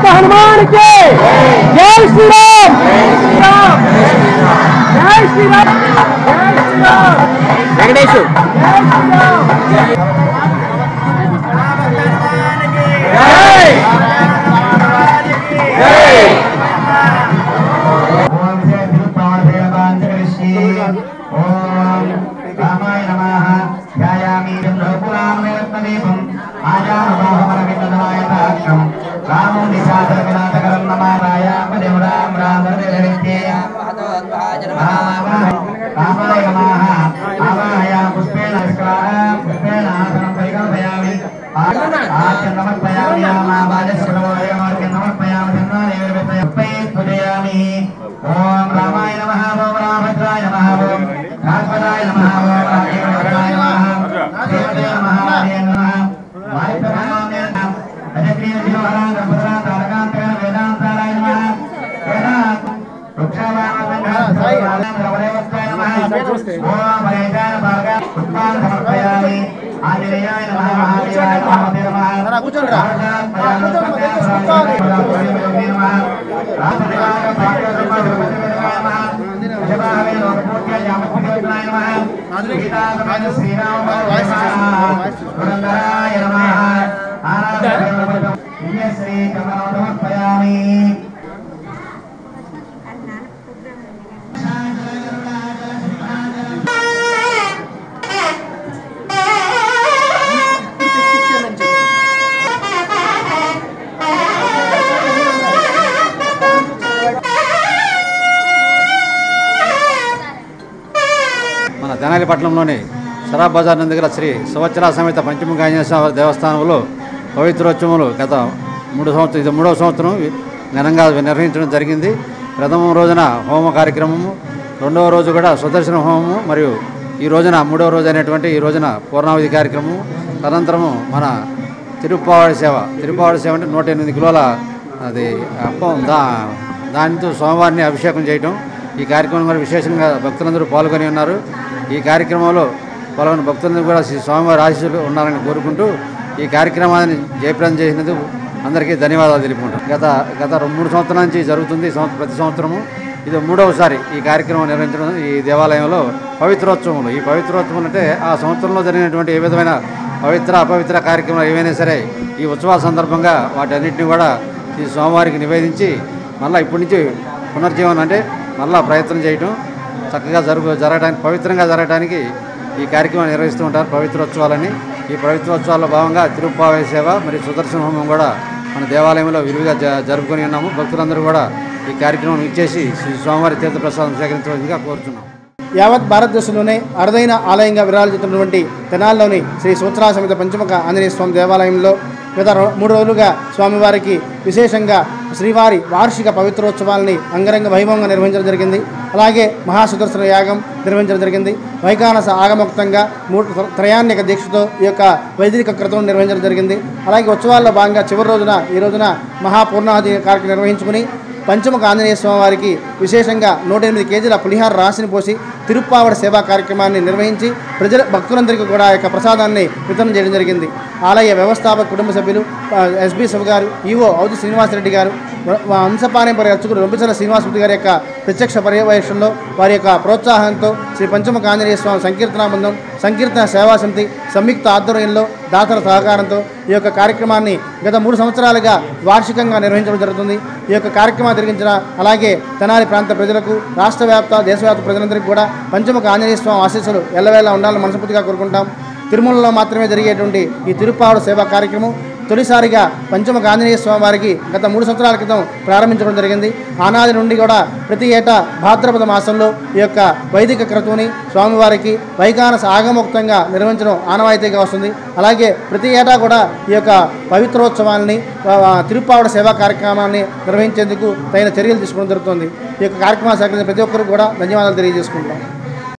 हनुमान के जय श्री राम जय श्री राम वेंकटेश ओम रामाय नमः ओम रामभद्राय नमः ओम राघवाय नमः ओम राघवेन्द्राय नमः देवदेव महाराज नमः वायुप्रमाण्य नमः अजक्रिय जीवहरां रघुरां तारकांतकां वेदांताराय नमः वेदांत वृक्षवामवंधाय नमः ओम वैजान भागा पुष्पान् समर्पयामि आंजनेयाय नमः महादेवाय नमः తెనాలిపట్నంలోని షరాబ్ బజార్ దగ్గర శ్రీ సంవత్సర సమేత పంచముఖ ఆంజనేయ స్వామి దేవస్థానంలో పవిత్రోత్సవములు గత 3 సంవత్సరం ఇది 3వ సంవత్సరం ఘనంగా నిర్వహించడం జరిగింది. ప్రథమ రోజున హోమ కార్యక్రమము, 2వ రోజు కూడా సుదర్శన హోమము మరియు ఈ రోజున 3వ రోజు అయినటువంటి ఈ రోజున పూర్ణావధి కార్యక్రమము. తదనంతరము మన తిరుప్పావడి సేవ అంటే 108 కిలోల అది అప్పం దానితో స్వామివారిని అభిషేకం చేయటం. ఈ కార్యక్రమం కూడా విశేషంగా భక్తులందరూ పాల్గొని ఉన్నారు. ఈ కార్యక్రమంలో పాల్గొన్న భక్తులందరూ కూడా స్వామివారి ఆశీస్సులు ఉండాలని కోరుకుంటూ ఈ కార్యక్రమాన్ని జయప్రదం చేసినందుకు అందరికీ ధన్యవాదాలు తెలుపుకుంటాం. గత 3 సంవత్సరాల నుంచి జరుగుతుంది ప్రతి సంవత్సరము. ఇది 3వసారి ఈ కార్యక్రమం నిర్వహించడం ఈ దేవాలయంలో పవిత్రోత్సవములు. ఈ పవిత్రోత్సవం అంటే ఆ సంవత్సరంలో జరిగినటువంటి ఏ విధమైన అపవిత్ర కార్యక్రమాలు ఏవైనా సరే ఈ ఉత్సవాల సందర్భంగా వాటన్నిటిని కూడా ఈ స్వామివారికి నివేదించి మళ్ళీ ఇప్పటి నుంచి పునర్జీవనం అంటే మళ్ళీ ప్రయత్నం చేయటం చక్కగా జరగడానికి పవిత్రంగా జరగడానికి ఈ కార్యక్రమం నిర్వహిస్తూ ఉంటారు పవిత్రోత్సవాలని. ఈ పవిత్రోత్సవాల్లో భాగంగా తిరుప్పావై సేవ మరియు సుదర్శన హోమం కూడా మన దేవాలయంలో విరివిగా జరుపుకొని ఉన్నాము. భక్తులందరూ కూడా ఈ కార్యక్రమం ఇచ్చేసి స్వామివారి తీర్థప్రసాదం సేకరించవలసిందిగా కోరుతున్నాం. యావత్ భారతదేశంలోనే అరుదైన ఆలయంగా విరాజిల్లుతున్నటువంటి తెనాలిలోని శ్రీ సంవత్సర సమేత పంచముఖ ఆంజనేయ స్వామి దేవాలయంలో గత 3 రోజులుగా స్వామివారికి విశేషంగా శ్రీవారి వార్షిక పవిత్రోత్సవాలని అంగరంగ వైభవంగా నిర్వహించడం జరిగింది. అలాగే మహాసుదర్శన యాగం నిర్వహించడం జరిగింది. వైకానస ఆగమోక్తంగా త్రయాణిక దీక్షతో ఈ యొక్క వైదిక క్రతువు నిర్వహించడం జరిగింది. అలాగే ఉత్సవాల్లో భాగంగా చివరి రోజున ఈ రోజున మహాపూర్ణాహుతి కార్యక్రమం నిర్వహించుకుని పంచముఖ ఆంజనేయ స్వామి వారికి విశేషంగా 108 కేజీల పులిహార రాశిని పోసి తిరుప్పావడ సేవా కార్యక్రమాన్ని నిర్వహించి భక్తులందరికీ కూడా యొక్క ప్రసాదాన్ని వితరణ చేయడం జరిగింది. ఆలయ వ్యవస్థాపక కుటుంబ సభ్యులు ఎస్బి శివ గారు, ఈవో ఔతి శ్రీనివాసరెడ్డి గారు, వంశపారంపర్య అర్చకుడు రొంపిచల శ్రీనివాసరెడ్డి గారి యొక్క ప్రత్యక్ష పర్యవేక్షణలో వారి యొక్క ప్రోత్సాహంతో శ్రీ పంచముఖ ఆంజనేయ స్వామి సంకీర్తన బృందం, సంకీర్తన సేవా సమితి సంయుక్త ఆధ్వర్యంలో దాతల సహకారంతో ఈ యొక్క కార్యక్రమాన్ని గత 3 సంవత్సరాలుగా వార్షికంగా నిర్వహించడం జరుగుతుంది. ఈ యొక్క కార్యక్రమాన్ని జరిగించిన అలాగే తెనాలి ప్రాంత ప్రజలకు, రాష్ట్ర వ్యాప్త దేశవ్యాప్త ప్రజలందరికీ కూడా పంచముఖ ఆంజనేయ స్వామి ఆశీస్సులు ఎల్లవేళ ఉండాలని మనస్ఫూర్తిగా కోరుకుంటాం. తిరుమలలో మాత్రమే జరిగేటువంటి ఈ తిరుప్పావడ సేవా కార్యక్రమం తొలిసారిగా పంచముఖ ఆంజనేయ స్వామి వారికి గత 3 సంవత్సరాల క్రితం ప్రారంభించడం జరిగింది. ఆనాది నుండి కూడా ప్రతి ఏటా భాద్రపద మాసంలో ఈ యొక్క వైదిక క్రతువుని స్వామివారికి వైఖానస ఆగమోక్తంగా నిర్వహించడం ఆనవాయితీగా వస్తుంది. అలాగే ప్రతి ఏటా కూడా ఈ యొక్క పవిత్రోత్సవాన్ని తిరుప్పావడ సేవా కార్యక్రమాన్ని నిర్వహించేందుకు తగిన చర్యలు తీసుకోవడం జరుగుతుంది. ఈ యొక్క కార్యక్రమాన్ని సహకరించిన ప్రతి ఒక్కరికి కూడా ధన్యవాదాలు తెలియజేసుకుంటాం.